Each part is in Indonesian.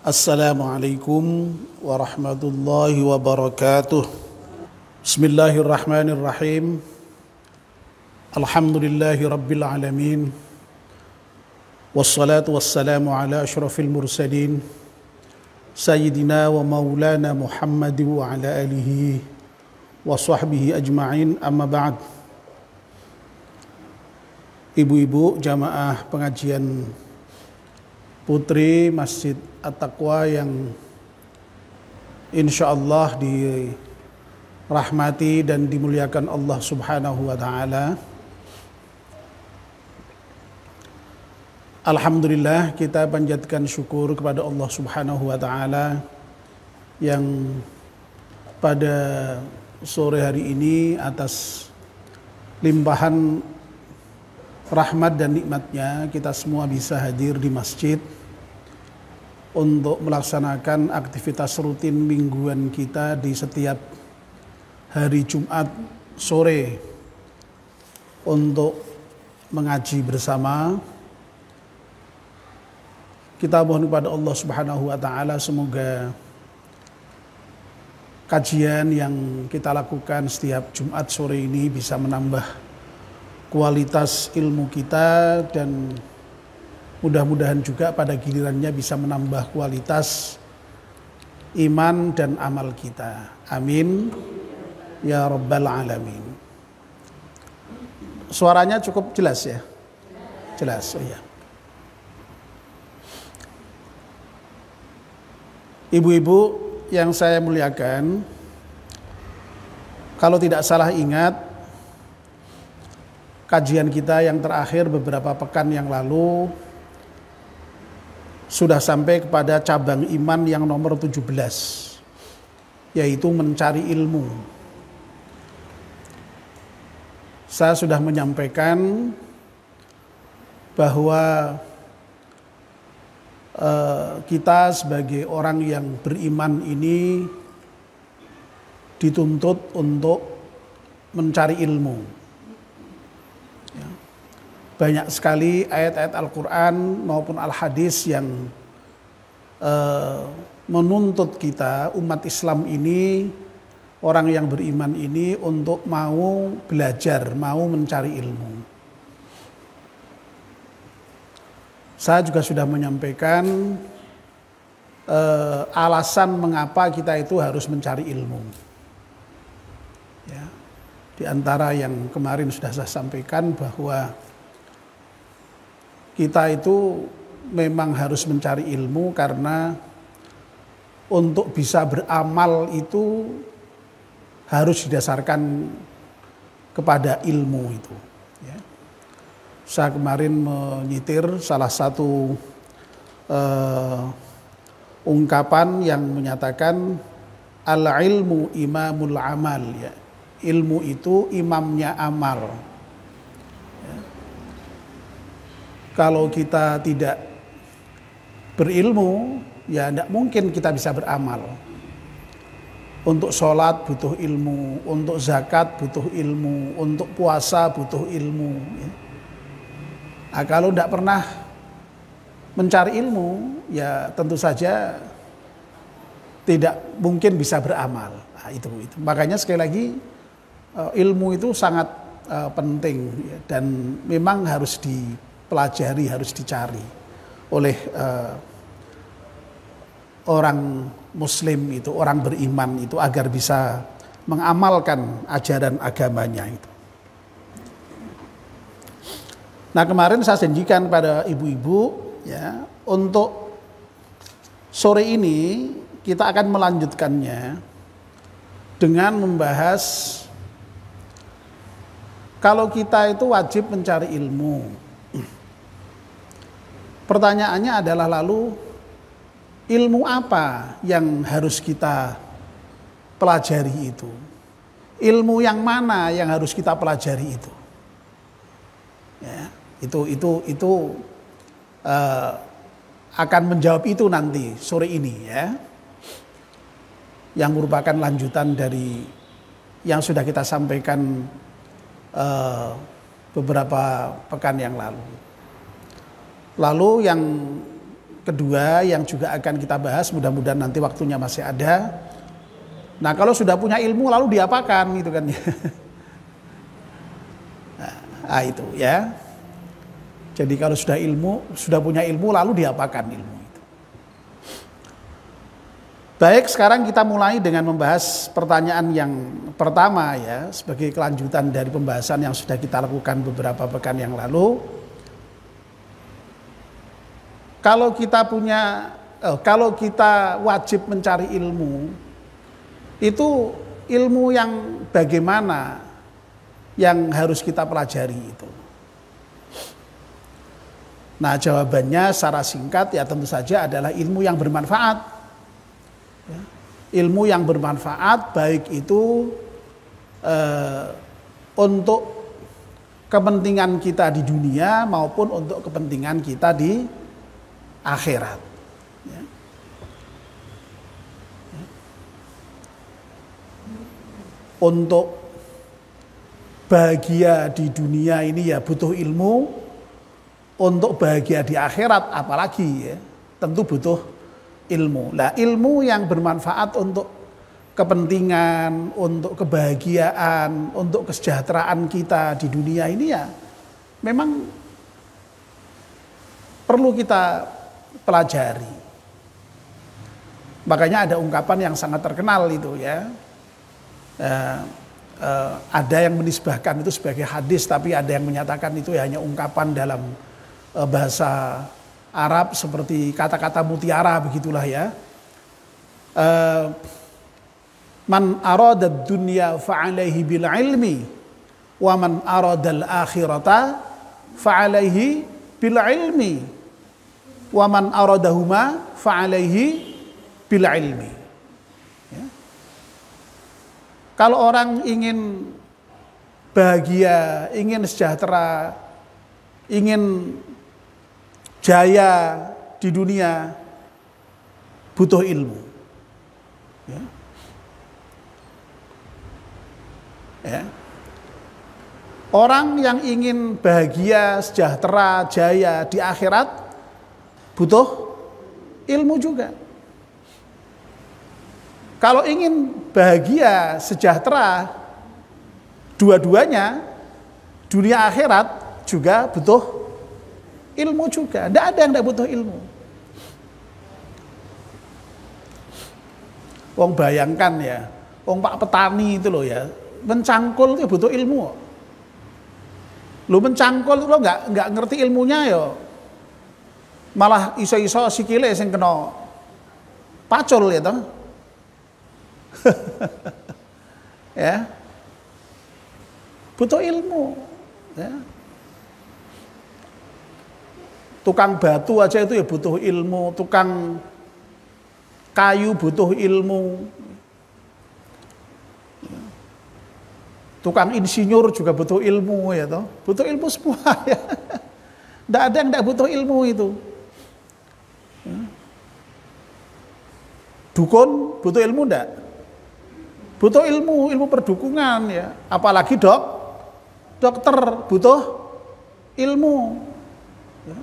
Assalamualaikum warahmatullahi wabarakatuh. Bismillahirrahmanirrahim. Alhamdulillahi rabbil alamin. Wassalatu wassalamu ala asyrafil mursalin Sayyidina wa maulana Muhammad wa ala alihi wa sahbihi ajma'in, amma ba'd. Ibu-ibu jamaah pengajian Putri Masjid At-Taqwa yang insyaallah dirahmati dan dimuliakan Allah Subhanahu wa taala. Alhamdulillah, kita panjatkan syukur kepada Allah Subhanahu wa taala yang pada sore hari ini atas limpahan rahmat dan nikmatnya kita semua bisa hadir di masjid untuk melaksanakan aktivitas rutin mingguan kita di setiap hari Jumat sore untuk mengaji bersama. Kita mohon kepada Allah Subhanahu wa taala semoga kajian yang kita lakukan setiap Jumat sore ini bisa menambah kualitas ilmu kita dan mudah-mudahan juga pada gilirannya bisa menambah kualitas iman dan amal kita. Amin ya rabbal alamin. Suaranya cukup jelas ya? Jelas, oh ya. Ibu-ibu yang saya muliakan, kalau tidak salah ingat, kajian kita yang terakhir beberapa pekan yang lalu sudah sampai kepada cabang iman yang nomor 17, yaitu mencari ilmu. Saya sudah menyampaikan bahwa kita sebagai orang yang beriman ini dituntut untuk mencari ilmu. Banyak sekali ayat-ayat Al-Quran maupun Al-Hadis yang menuntut kita, umat Islam ini, orang yang beriman ini untuk mau belajar, mau mencari ilmu. Saya juga sudah menyampaikan alasan mengapa kita itu harus mencari ilmu. Ya. Di antara yang kemarin sudah saya sampaikan bahwa kita itu memang harus mencari ilmu karena untuk bisa beramal itu harus didasarkan kepada ilmu itu. Ya. Saya kemarin menyitir salah satu ungkapan yang menyatakan al-ilmu imamul amal. Ya. Ilmu itu imamnya amal. Kalau kita tidak berilmu, ya tidak mungkin kita bisa beramal. Untuk sholat butuh ilmu, untuk zakat butuh ilmu, untuk puasa butuh ilmu. Nah, kalau tidak pernah mencari ilmu, ya tentu saja tidak mungkin bisa beramal. Nah, itu. Makanya sekali lagi ilmu itu sangat penting ya, dan memang harus dipelajari, harus dicari oleh orang muslim itu, orang beriman itu agar bisa mengamalkan ajaran agamanya itu. Nah, kemarin saya janjikan pada ibu-ibu ya, untuk sore ini kita akan melanjutkannya dengan membahas kalau kita itu wajib mencari ilmu. Pertanyaannya adalah lalu ilmu apa yang harus kita pelajari itu? Ilmu yang mana yang harus kita pelajari itu? Ya, itu akan menjawab itu nanti sore ini ya. Yang merupakan lanjutan dari yang sudah kita sampaikan beberapa pekan yang lalu. Lalu yang kedua yang juga akan kita bahas, mudah-mudahan nanti waktunya masih ada. Nah, kalau sudah punya ilmu lalu diapakan gitu kan. Nah, itu ya. Jadi kalau sudah punya ilmu lalu diapakan ilmu itu. Baik, sekarang kita mulai dengan membahas pertanyaan yang pertama ya, sebagai kelanjutan dari pembahasan yang sudah kita lakukan beberapa pekan yang lalu. Kalau kita wajib mencari ilmu, itu ilmu yang bagaimana yang harus kita pelajari itu. Nah, jawabannya secara singkat ya tentu saja adalah ilmu yang bermanfaat. Ya. Ilmu yang bermanfaat baik itu untuk kepentingan kita di dunia maupun untuk kepentingan kita di akhirat. Ya. Untuk bahagia di dunia ini ya butuh ilmu, untuk bahagia di akhirat apalagi ya tentu butuh ilmu. Nah, ilmu yang bermanfaat untuk kepentingan, untuk kebahagiaan, untuk kesejahteraan kita di dunia ini ya memang perlu kita pelajari. Makanya ada ungkapan yang sangat terkenal itu ya. Ada yang menisbahkan itu sebagai hadis, tapi ada yang menyatakan itu hanya ungkapan dalam bahasa Arab seperti kata-kata mutiara begitulah ya. Man aradad dunya fa'alaihi bil ilmi wa man aradal akhirata fa'alaihi bil ilmi wa man aradahuma fa'alaihi bil ilmi. Ya. Kalau orang ingin bahagia, ingin sejahtera, ingin jaya di dunia, butuh ilmu. Ya. Ya. Orang yang ingin bahagia, sejahtera, jaya di akhirat, butuh ilmu juga. Kalau ingin bahagia, sejahtera, dua-duanya, dunia akhirat juga butuh ilmu juga. Tidak ada yang tidak butuh ilmu. Wong bayangkan ya, wong Pak Petani itu loh ya, mencangkul itu butuh ilmu. Lu mencangkul lo nggak ngerti ilmunya ya, malah iso-iso sikile sing kena pacul ya toh. Ya, butuh ilmu. Ya. Tukang batu aja itu ya butuh ilmu, tukang kayu butuh ilmu, tukang insinyur juga butuh ilmu ya toh, butuh ilmu semua ya. Tidak ada yang tidak butuh ilmu itu. Dukun butuh ilmu enggak? Butuh ilmu perdukungan ya. Apalagi dokter butuh ilmu. Ya.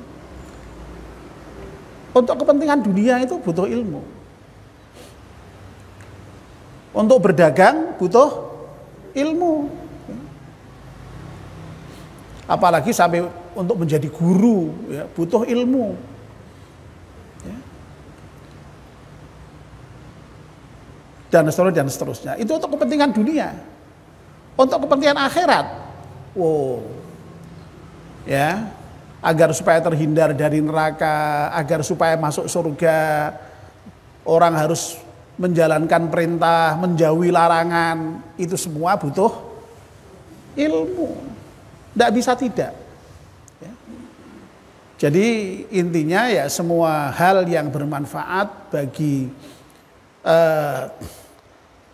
Untuk kepentingan dunia itu butuh ilmu. Untuk berdagang butuh ilmu. Ya. Apalagi sampai untuk menjadi guru ya, butuh ilmu. Dan seterusnya. Itu untuk kepentingan dunia. Untuk kepentingan akhirat, wow, ya, agar supaya terhindar dari neraka, agar supaya masuk surga, orang harus menjalankan perintah, menjauhi larangan. Itu semua butuh ilmu. Tidak bisa tidak. Ya. Jadi intinya ya semua hal yang bermanfaat bagi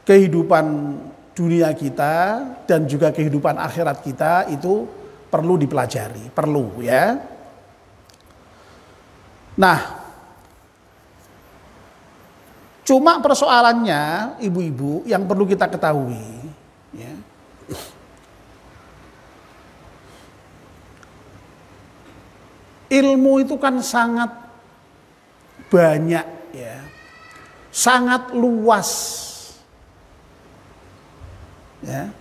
kehidupan dunia kita dan juga kehidupan akhirat kita itu perlu dipelajari, perlu ya. Nah, cuma persoalannya ibu-ibu yang perlu kita ketahui ya. Ilmu itu kan sangat banyak, ya, sangat luas, ya.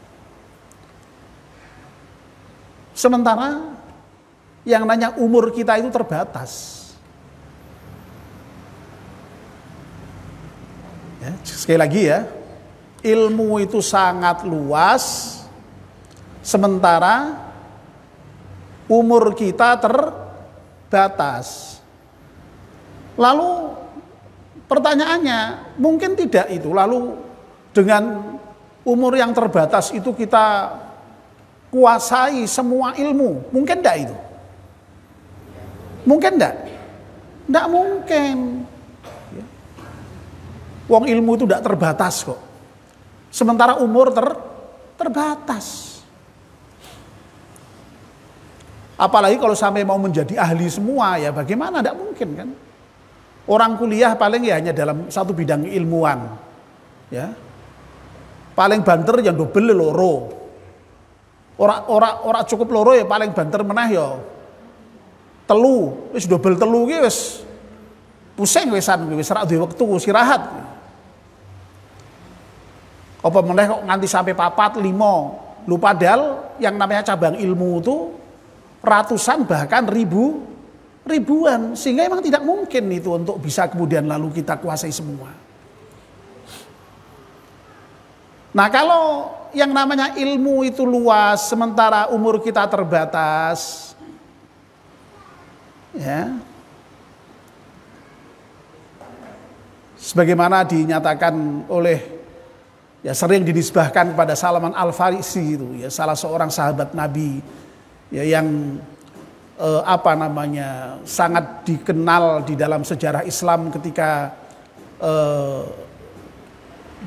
Sementara yang namanya umur kita itu terbatas. Ya, sekali lagi ya, ilmu itu sangat luas, sementara umur kita terbatas. Lalu pertanyaannya, mungkin tidak itu, lalu dengan umur yang terbatas itu kita kuasai semua ilmu, mungkin tidak itu? Mungkin tidak? Tidak mungkin. Wong ilmu itu tidak terbatas kok. Sementara umur terbatas. Apalagi kalau sampai mau menjadi ahli semua, ya bagaimana? Tidak mungkin kan. Orang kuliah paling ya hanya dalam satu bidang ilmuwan. Ya. Paling banter yang double loro. Ora cukup loro ya paling banter meneh ya telu, wis double telu ki wis pusing wisan, wis ora duwe wektu istirahat. Apa meneh kok nganti sampai 4, 5. Lu padahal yang namanya cabang ilmu itu ratusan bahkan ribuan, sehingga memang tidak mungkin itu untuk bisa kemudian lalu kita kuasai semua. Nah, kalau yang namanya ilmu itu luas sementara umur kita terbatas, ya, sebagaimana dinyatakan oleh, ya, sering dinisbahkan kepada Salman Al-Farisi itu, ya, salah seorang sahabat Nabi, ya, yang sangat dikenal di dalam sejarah Islam ketika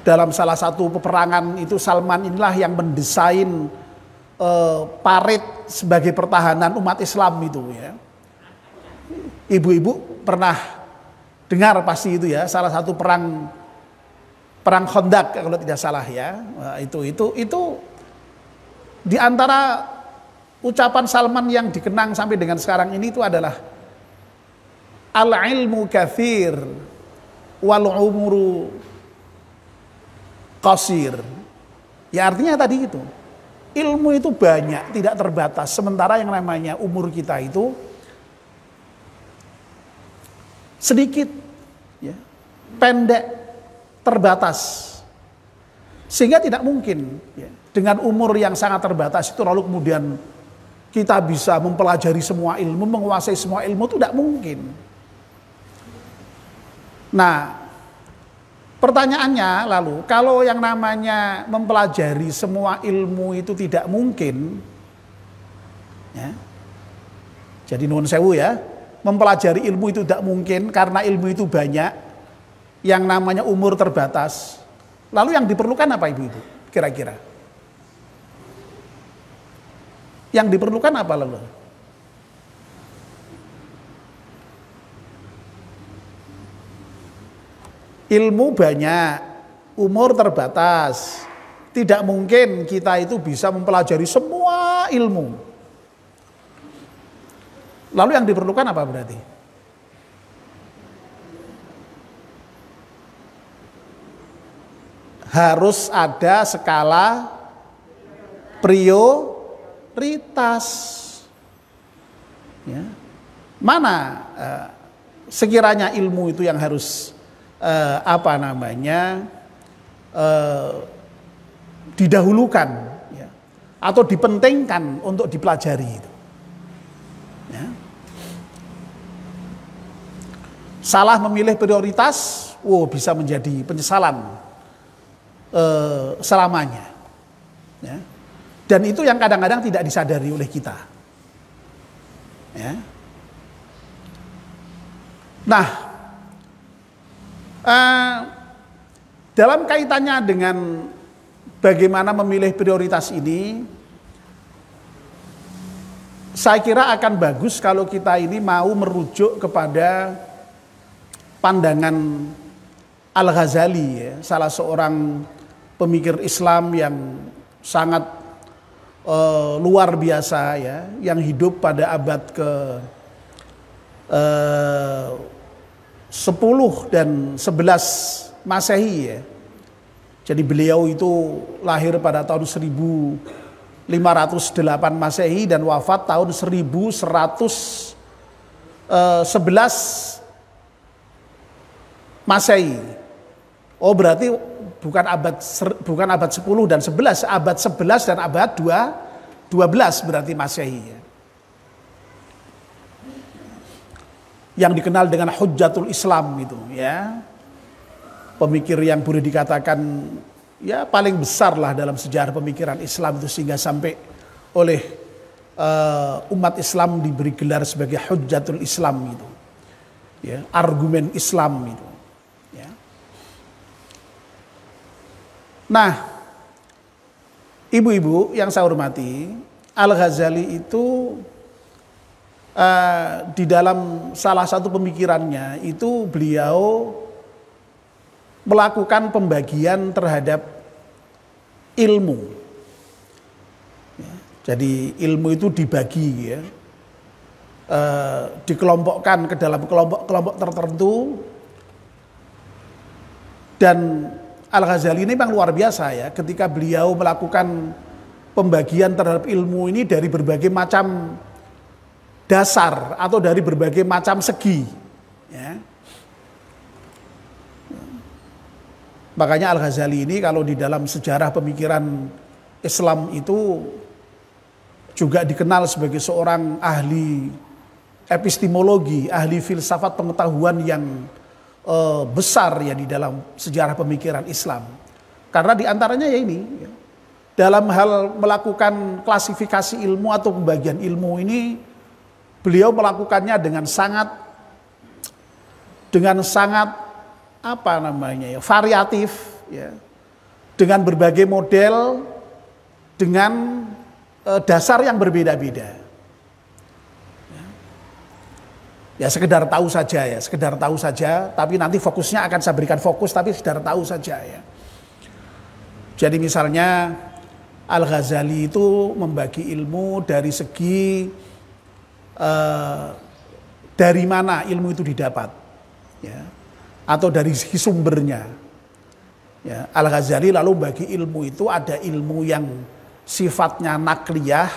dalam salah satu peperangan itu Salman inilah yang mendesain parit sebagai pertahanan umat Islam itu, ya. Ibu-ibu pernah dengar pasti itu, ya, salah satu perang Khandaq kalau tidak salah, ya. Nah, itu di antara ucapan Salman yang dikenang sampai dengan sekarang ini itu adalah al-ilmu katsir wal umru qasir. Ya, artinya tadi itu, ilmu itu banyak, tidak terbatas, sementara yang namanya umur kita itu sedikit, ya, pendek, terbatas, sehingga tidak mungkin, ya, dengan umur yang sangat terbatas itu lalu kemudian kita bisa mempelajari semua ilmu, menguasai semua ilmu, itu tidak mungkin. Nah, pertanyaannya lalu, kalau yang namanya mempelajari semua ilmu itu tidak mungkin, ya, jadi nuwun sewu, ya, mempelajari ilmu itu tidak mungkin karena ilmu itu banyak, yang namanya umur terbatas. Lalu yang diperlukan apa ibu-ibu kira-kira? Yang diperlukan apa lalu? Ilmu banyak, umur terbatas. Tidak mungkin kita itu bisa mempelajari semua ilmu. Lalu yang diperlukan apa berarti? Harus ada skala prioritas, ya. Mana sekiranya ilmu itu yang harus didahulukan, ya, atau dipentingkan untuk dipelajari itu, ya. Salah memilih prioritas, bisa menjadi penyesalan selamanya, ya. Dan itu yang kadang-kadang tidak disadari oleh kita, ya. Nah, dalam kaitannya dengan bagaimana memilih prioritas ini, saya kira akan bagus kalau kita ini mau merujuk kepada pandangan Al-Ghazali, ya, salah seorang pemikir Islam yang sangat luar biasa, ya, yang hidup pada abad ke 10 dan 11 Masehi ya. Jadi beliau itu lahir pada tahun 1508 Masehi dan wafat tahun 1111 Masehi. Oh berarti bukan abad 10 dan 11, abad 11 dan abad 12 berarti Masehi ya. Yang dikenal dengan Hujjatul Islam itu ya. Pemikir yang boleh dikatakan ya paling besar lah dalam sejarah pemikiran Islam itu, sehingga sampai oleh umat Islam diberi gelar sebagai Hujjatul Islam itu. Ya, argumen Islam itu. Ya. Nah, ibu-ibu yang saya hormati, Al-Ghazali itu di dalam salah satu pemikirannya itu beliau melakukan pembagian terhadap ilmu. Ya, jadi ilmu itu dibagi ya, dikelompokkan ke dalam kelompok-kelompok tertentu. Dan Al-Ghazali ini memang luar biasa ya, ketika beliau melakukan pembagian terhadap ilmu ini dari berbagai macam dasar atau dari berbagai macam segi. Ya. Makanya Al-Ghazali ini kalau di dalam sejarah pemikiran Islam itu juga dikenal sebagai seorang ahli epistemologi, ahli filsafat pengetahuan yang besar ya di dalam sejarah pemikiran Islam. Karena diantaranya ya ini, ya, dalam hal melakukan klasifikasi ilmu atau pembagian ilmu ini, beliau melakukannya dengan sangat apa namanya ya, variatif ya, dengan berbagai model, dengan dasar yang berbeda-beda. Ya sekedar tahu saja, tapi nanti fokusnya akan saya berikan fokus, tapi sekedar tahu saja ya. Jadi misalnya Al-Ghazali itu membagi ilmu dari segi dari mana ilmu itu didapat, ya, atau dari segi sumbernya. Ya, Al-Ghazali lalu bagi ilmu itu ada ilmu yang sifatnya nakliyah,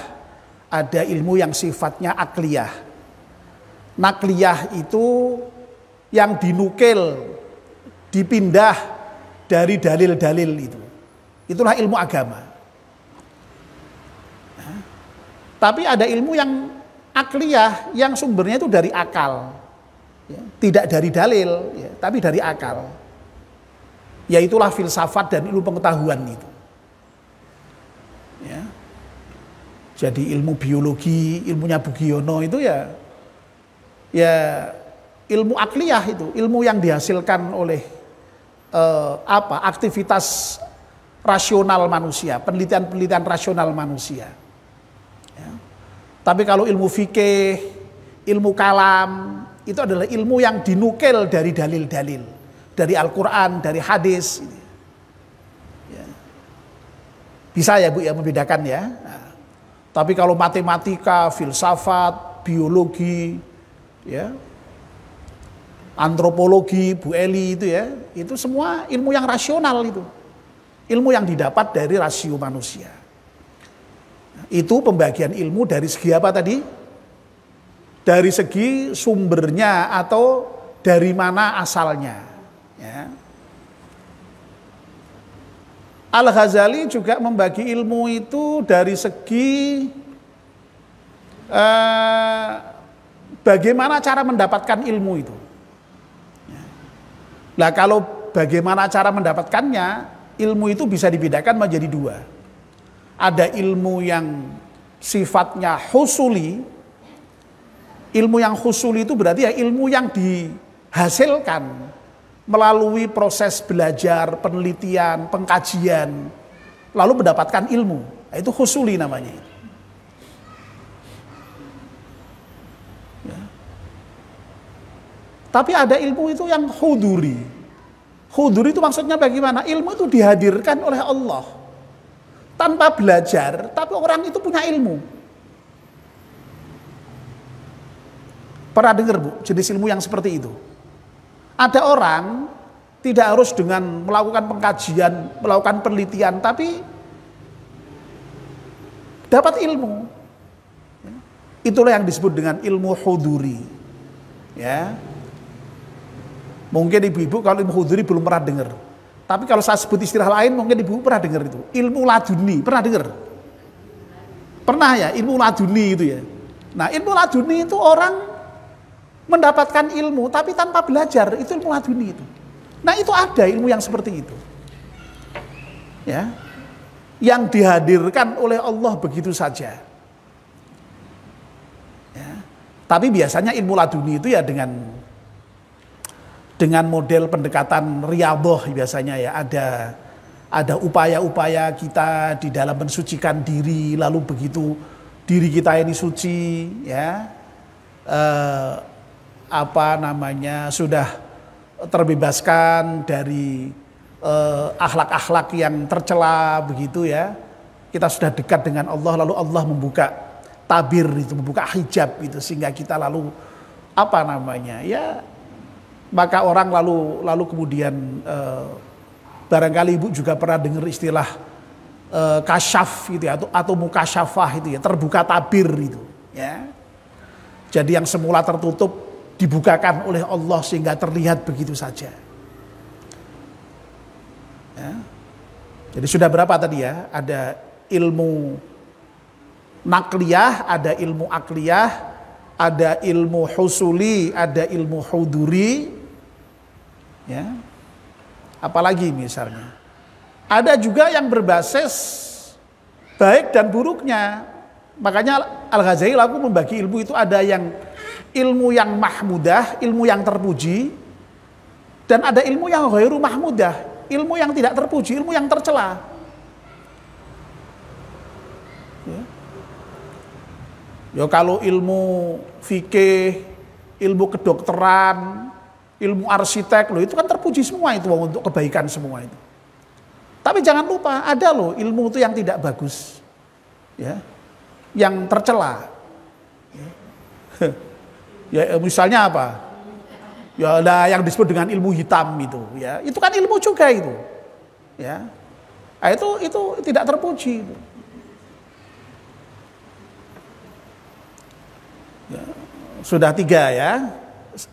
ada ilmu yang sifatnya akliyah. Nakliyah itu yang dinukil, dipindah dari dalil-dalil itu. Itulah ilmu agama. Ya. Tapi ada ilmu yang akliyah, yang sumbernya itu dari akal. Ya, tidak dari dalil, ya, tapi dari akal. Yaitulah filsafat dan ilmu pengetahuan itu. Ya. Jadi ilmu biologi, ilmunya Bugiono itu ya ilmu akliyah itu, ilmu yang dihasilkan oleh aktivitas rasional manusia, penelitian-penelitian rasional manusia. Ya. Tapi kalau ilmu fikih, ilmu kalam, itu adalah ilmu yang dinukil dari dalil-dalil, dari Al-Quran, dari hadis. Ya. Bisa ya Bu ya membedakan ya. Nah, tapi kalau matematika, filsafat, biologi, ya, antropologi, Bu Eli itu ya, itu semua ilmu yang rasional itu, ilmu yang didapat dari rasio manusia. Itu pembagian ilmu dari segi apa tadi? Dari segi sumbernya atau dari mana asalnya. Ya. Al-Ghazali juga membagi ilmu itu dari segi bagaimana cara mendapatkan ilmu itu. Nah kalau bagaimana cara mendapatkannya, ilmu itu bisa dibedakan menjadi dua. Ada ilmu yang sifatnya husuli. Ilmu yang husuli itu berarti ya ilmu yang dihasilkan melalui proses belajar, penelitian, pengkajian, lalu mendapatkan ilmu. Nah, itu husuli namanya. Ya. Tapi ada ilmu itu yang huduri. Huduri itu maksudnya bagaimana? Ilmu itu dihadirkan oleh Allah. Tanpa belajar, tapi orang itu punya ilmu. Pernah dengar Bu, jenis ilmu yang seperti itu? Ada orang tidak harus dengan melakukan pengkajian, melakukan penelitian, tapi dapat ilmu. Itulah yang disebut dengan ilmu huduri. Ya. Mungkin ibu-ibu kalau ilmu huduri belum pernah dengar. Tapi kalau saya sebut istilah lain mungkin ibu pernah dengar itu. Ilmu laduni, pernah dengar? Pernah ya, ilmu laduni itu ya. Nah, ilmu laduni itu orang mendapatkan ilmu tapi tanpa belajar, itu ilmu laduni itu. Nah, itu ada ilmu yang seperti itu. Ya. Yang dihadirkan oleh Allah begitu saja. Ya. Tapi biasanya ilmu laduni itu ya dengan model pendekatan riyadhah biasanya ya, ada upaya-upaya kita di dalam mensucikan diri, lalu begitu diri kita ini suci ya, sudah terbebaskan dari akhlak-akhlak yang tercela begitu ya, kita sudah dekat dengan Allah, lalu Allah membuka tabir itu, membuka hijab itu, sehingga kita lalu ya, maka orang lalu kemudian barangkali ibu juga pernah dengar istilah kasyaf gitu ya, atau mukasyafah itu ya, terbuka tabir itu ya. Jadi yang semula tertutup dibukakan oleh Allah sehingga terlihat begitu saja. Ya. Jadi sudah berapa tadi ya? Ada ilmu nakliyah, ada ilmu akliyah, ada ilmu husuli, ada ilmu huduri. Ya. Apalagi misalnya. Ada juga yang berbasis baik dan buruknya. Makanya Al-Ghazali lalu membagi ilmu itu ada yang ilmu yang mahmudah, ilmu yang terpuji, dan ada ilmu yang ghairu mahmudah, ilmu yang tidak terpuji, ilmu yang tercela. Ya kalau ilmu fikih, ilmu kedokteran, ilmu arsitek, loh itu kan terpuji semua itu untuk kebaikan semua itu. Tapi jangan lupa ada loh ilmu itu yang tidak bagus, ya, yang tercela. Ya misalnya apa? Ya ada yang disebut dengan ilmu hitam itu, ya itu kan ilmu juga itu, ya. Nah, itu tidak terpuji. Itu. Ya, sudah 3 ya.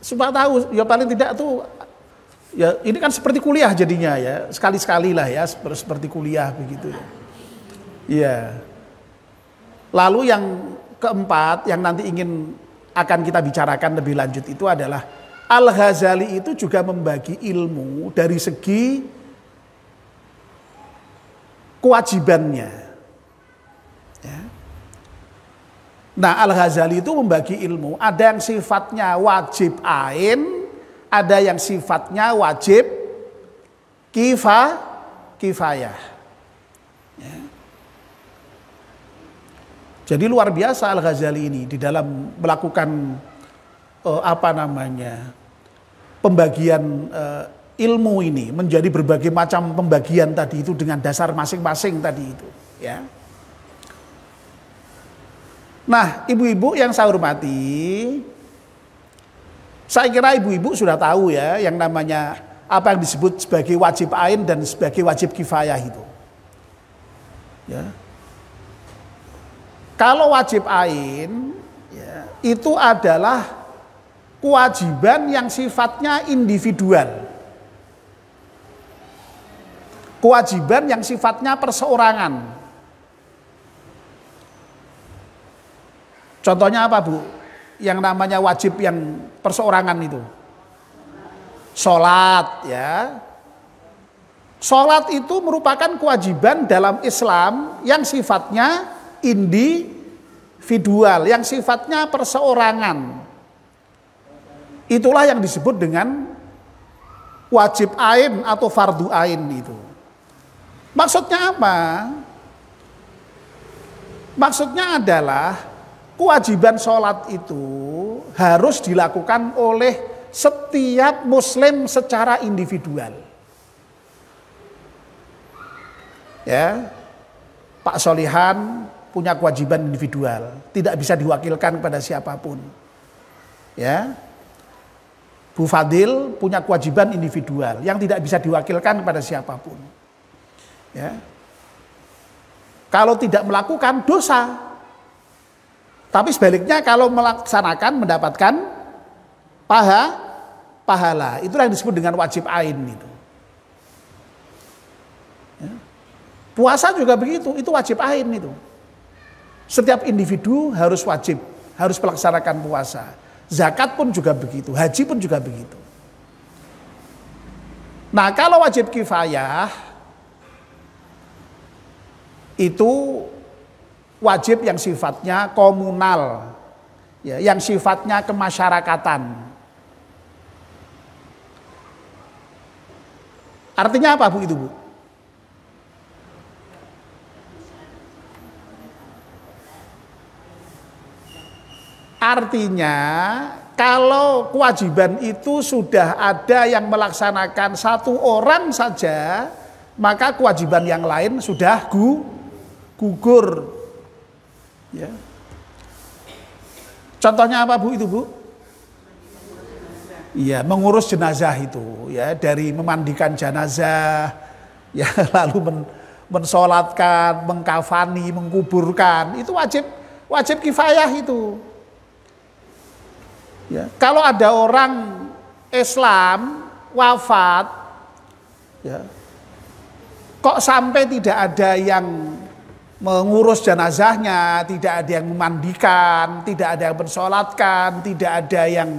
Supaya tahu, ya paling tidak tuh, ya ini kan seperti kuliah jadinya ya, sekali-sekali lah ya, seperti kuliah begitu ya. Iya. Lalu yang keempat yang nanti akan kita bicarakan lebih lanjut itu adalah Al-Ghazali itu juga membagi ilmu dari segi kewajibannya. Ya. Nah, Al-Ghazali itu membagi ilmu, ada yang sifatnya wajib ain, ada yang sifatnya wajib kifayah. Ya. Jadi luar biasa Al-Ghazali ini di dalam melakukan pembagian ilmu ini menjadi berbagai macam pembagian tadi itu dengan dasar masing-masing tadi itu, ya. Nah, ibu-ibu yang saya hormati, saya kira ibu-ibu sudah tahu ya yang namanya apa yang disebut sebagai wajib ain dan sebagai wajib kifayah itu. Ya. Kalau wajib ain ya, itu adalah kewajiban yang sifatnya individual. Kewajiban yang sifatnya perseorangan. Contohnya apa, Bu? Yang namanya wajib yang perseorangan itu. Sholat ya. Sholat itu merupakan kewajiban dalam Islam yang sifatnya individual, yang sifatnya perseorangan. Itulah yang disebut dengan wajib ain atau fardu ain itu. Maksudnya apa? Maksudnya adalah kewajiban sholat itu harus dilakukan oleh setiap muslim secara individual. Ya, Pak Solihan punya kewajiban individual, tidak bisa diwakilkan kepada siapapun. Ya. Bu Fadil punya kewajiban individual yang tidak bisa diwakilkan kepada siapapun. Ya. Kalau tidak melakukan dosa. Tapi sebaliknya kalau melaksanakan mendapatkan pahala. Itulah yang disebut dengan wajib ain itu. Ya. Puasa juga begitu, itu wajib ain itu. Setiap individu harus wajib, harus melaksanakan puasa. Zakat pun juga begitu, haji pun juga begitu. Nah, kalau wajib kifayah itu wajib yang sifatnya komunal, ya, yang sifatnya kemasyarakatan. Artinya apa Bu itu Bu? Artinya kalau kewajiban itu sudah ada yang melaksanakan satu orang saja, maka kewajiban yang lain sudah gugur. Ya. Contohnya apa Bu itu Bu? Iya, mengurus jenazah itu, ya, dari memandikan jenazah, ya, lalu mensolatkan, mengkafani, mengkuburkan, itu wajib kifayah itu. Ya, kalau ada orang Islam wafat, ya, kok sampai tidak ada yang mengurus jenazahnya, tidak ada yang memandikan, tidak ada yang mensolatkan, tidak ada yang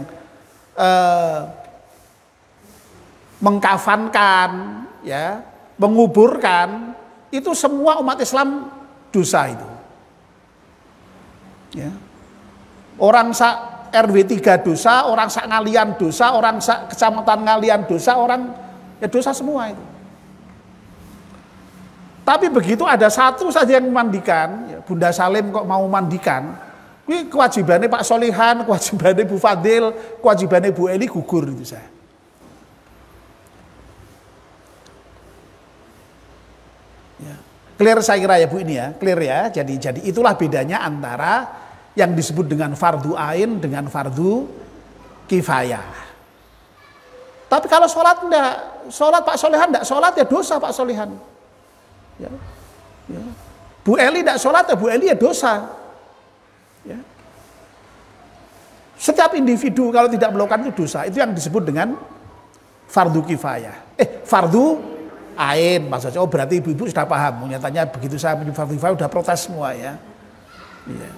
mengkafankan, ya, menguburkan, itu semua umat Islam dosa itu. Ya. Orang RW 3 dosa, orang sak ngalian dosa, orang sak kecamatan ngalian dosa, orang ya dosa semua itu. Tapi begitu ada satu saja yang memandikan, ya, Bunda Salim kok mau mandikan, ini kewajibannya Pak Solihan, kewajibannya Bu Fadil, kewajibannya Bu Eli gugur itu saya. Ya. Clear saya kira ya Bu ini ya, clear ya. Jadi itulah bedanya antara yang disebut dengan fardu ain dengan fardu kifayah. Tapi kalau sholat enggak, sholat Pak Solehan enggak sholat ya dosa Pak Solehan. Ya. Ya. Bu Eli enggak sholat ya Bu Eli ya dosa. Ya. Setiap individu kalau tidak melakukan itu dosa. Itu yang disebut dengan fardu kifayah. Fardu ain maksudnya. Oh berarti ibu-ibu sudah paham. Nyatanya begitu saya menyebut fardu kifayah udah protes semua ya. Ya.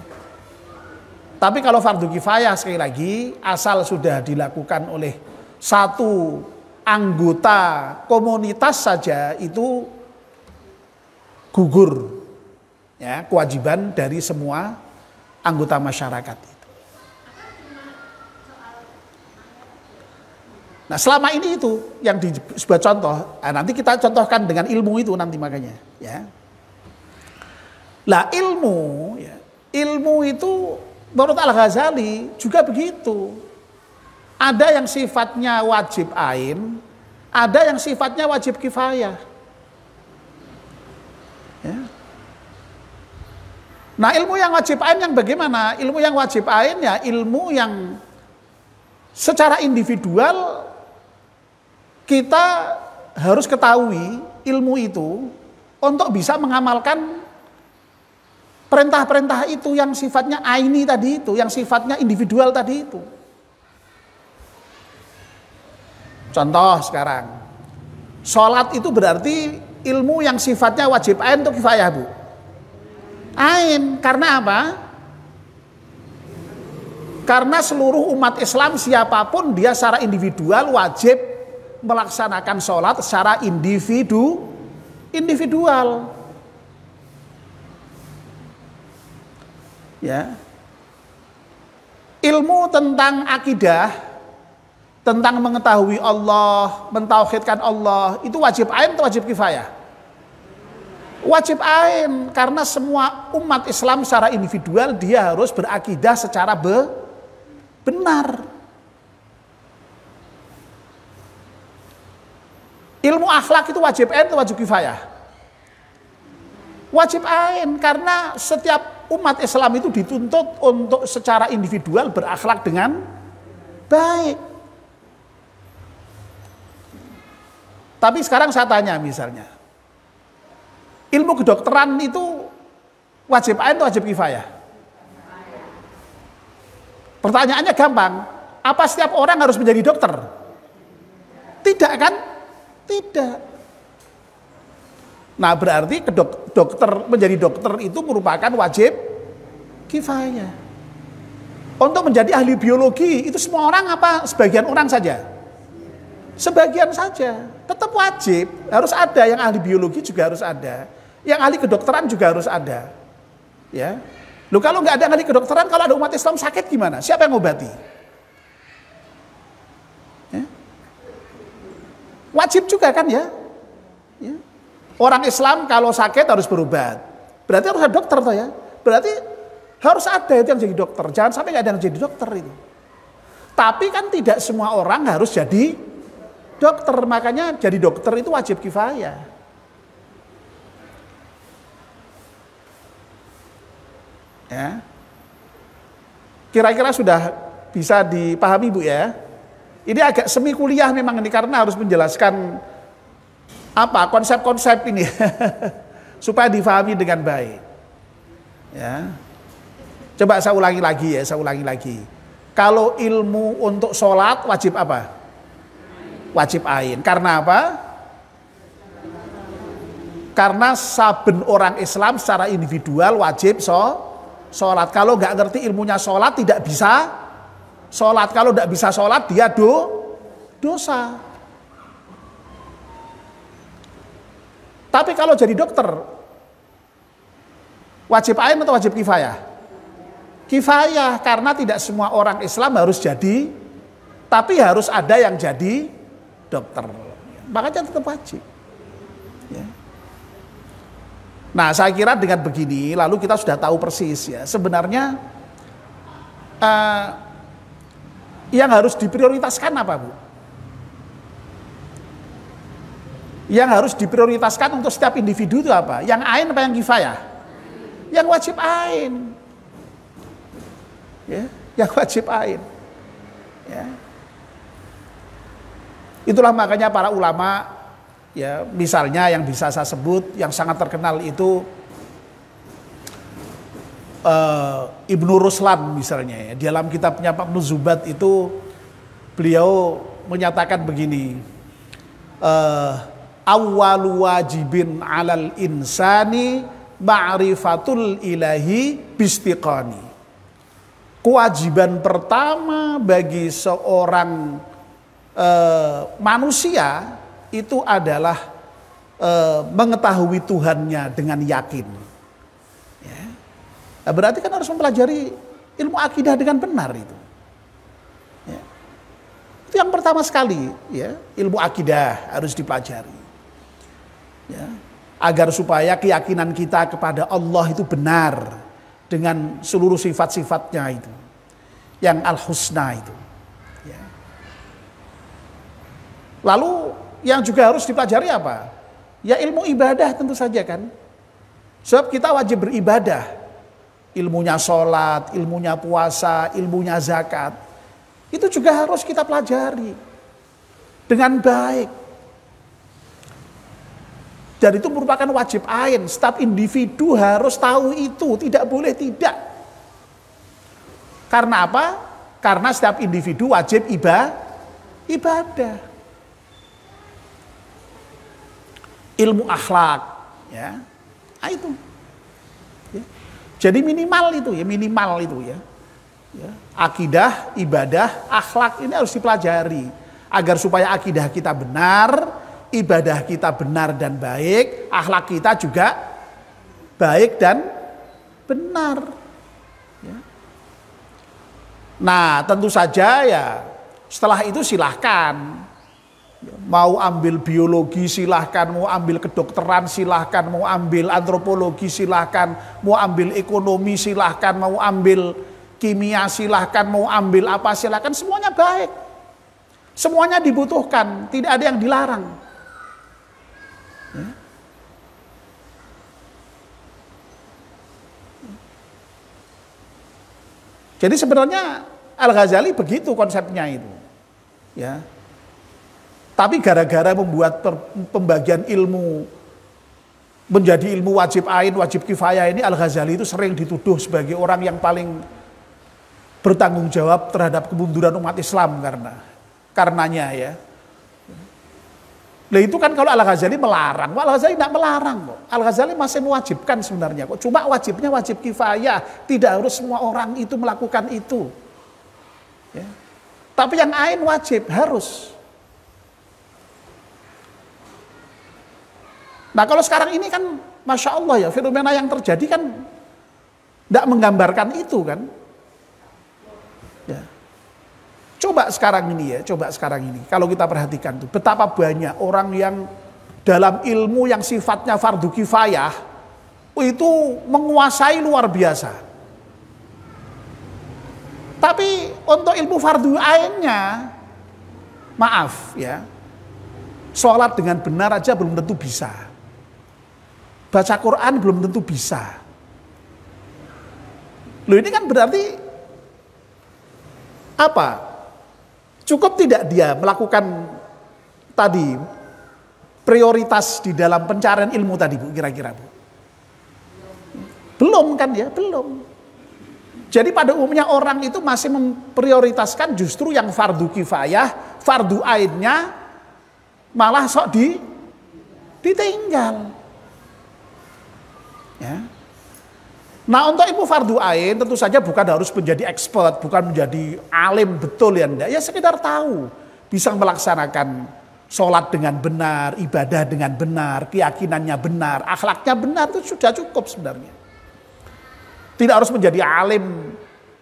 Tapi kalau fardu kifayah sekali lagi asal sudah dilakukan oleh satu anggota komunitas saja itu gugur ya kewajiban dari semua anggota masyarakat itu. Nah selama ini itu yang di sebuah contoh, nanti kita contohkan dengan ilmu itu nanti makanya ya. Lah ilmu itu menurut Al-Ghazali juga begitu. Ada yang sifatnya wajib ain, ada yang sifatnya wajib kifayah. Ya. Nah ilmu yang wajib ain yang bagaimana? Ilmu yang wajib ain ya ilmu yang secara individual kita harus ketahui ilmu itu untuk bisa mengamalkan perintah-perintah itu yang sifatnya aini tadi itu, yang sifatnya individual tadi itu. Contoh sekarang, sholat itu berarti ilmu yang sifatnya wajib ain atau kifayah Bu? Ain, karena apa? Karena seluruh umat Islam siapapun dia secara individual wajib melaksanakan sholat secara individual. Ya. Ilmu tentang akidah, tentang mengetahui Allah, mentauhidkan Allah, itu wajib ain atau wajib kifayah? Wajib ain, karena semua umat Islam secara individual dia harus berakidah secara benar. Ilmu akhlak itu wajib ain atau wajib kifayah? Wajib ain, karena setiap umat Islam itu dituntut untuk secara individual berakhlak dengan baik. Tapi sekarang saya tanya misalnya, ilmu kedokteran itu wajib ain atau wajib kifayah? Pertanyaannya gampang, apa setiap orang harus menjadi dokter? Tidak kan? Tidak. Nah berarti menjadi dokter itu merupakan wajib kifayah. Untuk menjadi ahli biologi itu semua orang apa sebagian orang saja? Sebagian saja. Tetap wajib, harus ada yang ahli biologi juga harus ada. Yang ahli kedokteran juga harus ada. Ya. Loh kalau nggak ada ahli kedokteran, kalau ada umat Islam sakit gimana? Siapa yang ngobati? Ya. Wajib juga kan ya? Ya. Orang Islam kalau sakit harus berobat. Berarti harus ada dokter toh ya. Berarti harus ada itu yang jadi dokter. Jangan sampai nggak ada yang jadi dokter itu. Tapi kan tidak semua orang harus jadi dokter. Makanya jadi dokter itu wajib kifayah. Ya. Kira-kira sudah bisa dipahami Bu ya. Ini agak semi kuliah memang ini karena harus menjelaskan apa konsep-konsep ini supaya difahami dengan baik. Ya. Coba saya ulangi lagi ya, saya ulangi lagi. Kalau ilmu untuk sholat wajib apa? Wajib ain. Karena apa? Karena saben orang Islam secara individual wajib sholat. Kalau nggak ngerti ilmunya sholat tidak bisa sholat. Kalau nggak bisa sholat dia dosa. Tapi kalau jadi dokter wajib ain atau wajib kifayah? Kifayah karena tidak semua orang Islam harus jadi, tapi harus ada yang jadi dokter. Makanya tetap wajib. Ya. Nah saya kira dengan begini lalu kita sudah tahu persis ya sebenarnya yang harus diprioritaskan apa Bu? Yang harus diprioritaskan untuk setiap individu itu apa? Yang ain apa yang kifayah? Yang wajib ain. Ya, yang wajib ain. Ya. Itulah makanya para ulama ya misalnya yang bisa saya sebut yang sangat terkenal itu Ibnu Ruslan misalnya ya. Di dalam kitabnya Pak Ibnu Zubat itu beliau menyatakan begini, awwalu wajibin 'alal insani ma'rifatul ilahi bistiqani. Kewajiban pertama bagi seorang manusia itu adalah mengetahui Tuhannya dengan yakin. Ya. Nah, berarti kan harus mempelajari ilmu akidah dengan benar itu. Ya. Itu yang pertama sekali, ya, ilmu akidah harus dipelajari. Ya. Agar supaya keyakinan kita kepada Allah itu benar dengan seluruh sifat-sifatnya itu, yang al-husna itu. Ya. Lalu yang juga harus dipelajari apa? Ya ilmu ibadah tentu saja kan. Sebab kita wajib beribadah. Ilmunya sholat, ilmunya puasa, ilmunya zakat. Itu juga harus kita pelajari dengan baik. Dan itu merupakan wajib ain. Setiap individu harus tahu itu, tidak boleh tidak. Karena apa? Karena setiap individu wajib ibadah. Ilmu akhlak, ya. Nah, itu. Ya. Jadi minimal itu ya. Ya. Akidah, ibadah, akhlak ini harus dipelajari agar supaya akidah kita benar, ibadah kita benar dan baik, akhlak kita juga baik dan benar. Ya. Nah tentu saja ya setelah itu silahkan. Mau ambil biologi silahkan, mau ambil kedokteran silahkan, mau ambil antropologi silahkan, mau ambil ekonomi silahkan, mau ambil kimia silahkan, mau ambil apa silahkan, semuanya baik. Semuanya dibutuhkan, tidak ada yang dilarang. Ya. Jadi sebenarnya Al-Ghazali begitu konsepnya itu. Ya. Tapi gara-gara membuat pembagian ilmu menjadi ilmu wajib ain, wajib kifayah ini, Al-Ghazali itu sering dituduh sebagai orang yang paling bertanggung jawab terhadap kemunduran umat Islam karenanya ya. Nah itu kan kalau Al-Ghazali melarang, Al-Ghazali tidak melarang kok. Al-Ghazali masih mewajibkan sebenarnya kok. Cuma wajibnya wajib kifayah, tidak harus semua orang itu melakukan itu. Ya. Tapi yang ain wajib, harus. Nah kalau sekarang ini kan Masya Allah ya, fenomena yang terjadi kan tidak menggambarkan itu kan. Ya. Coba sekarang ini kalau kita perhatikan tuh betapa banyak orang yang dalam ilmu yang sifatnya fardu kifayah itu menguasai luar biasa. Tapi untuk ilmu fardu ainnya, maaf ya, sholat dengan benar aja belum tentu bisa. Baca Quran belum tentu bisa. Loh ini kan berarti apa? Cukup tidak dia melakukan tadi prioritas di dalam pencarian ilmu tadi Bu, kira-kira Bu? Belum kan ya, belum. Jadi pada umumnya orang itu masih memprioritaskan justru yang fardu kifayah, fardu ainnya malah sok ditinggal. Ya. Nah untuk ilmu fardu ain tentu saja bukan harus menjadi expert, bukan menjadi alim betul ya enggak. Ya sekedar tahu, bisa melaksanakan sholat dengan benar, ibadah dengan benar, keyakinannya benar, akhlaknya benar, itu sudah cukup sebenarnya. Tidak harus menjadi alim,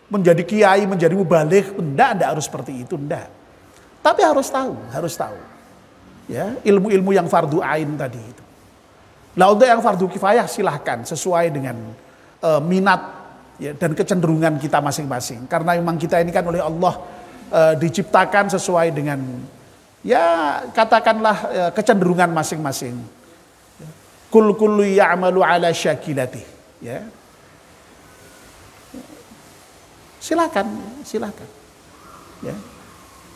menjadi kiai, menjadi mubaligh, enggak harus seperti itu, enggak. Tapi harus tahu. Ya, ilmu-ilmu yang fardu ain tadi itu. Nah untuk yang fardu kifayah silahkan sesuai dengan minat ya, dan kecenderungan kita masing-masing. Karena memang kita ini kan oleh Allah diciptakan sesuai dengan ya katakanlah kecenderungan masing-masing. Kullu ya'malu ala syakilati. Ya. Silakan. Ya.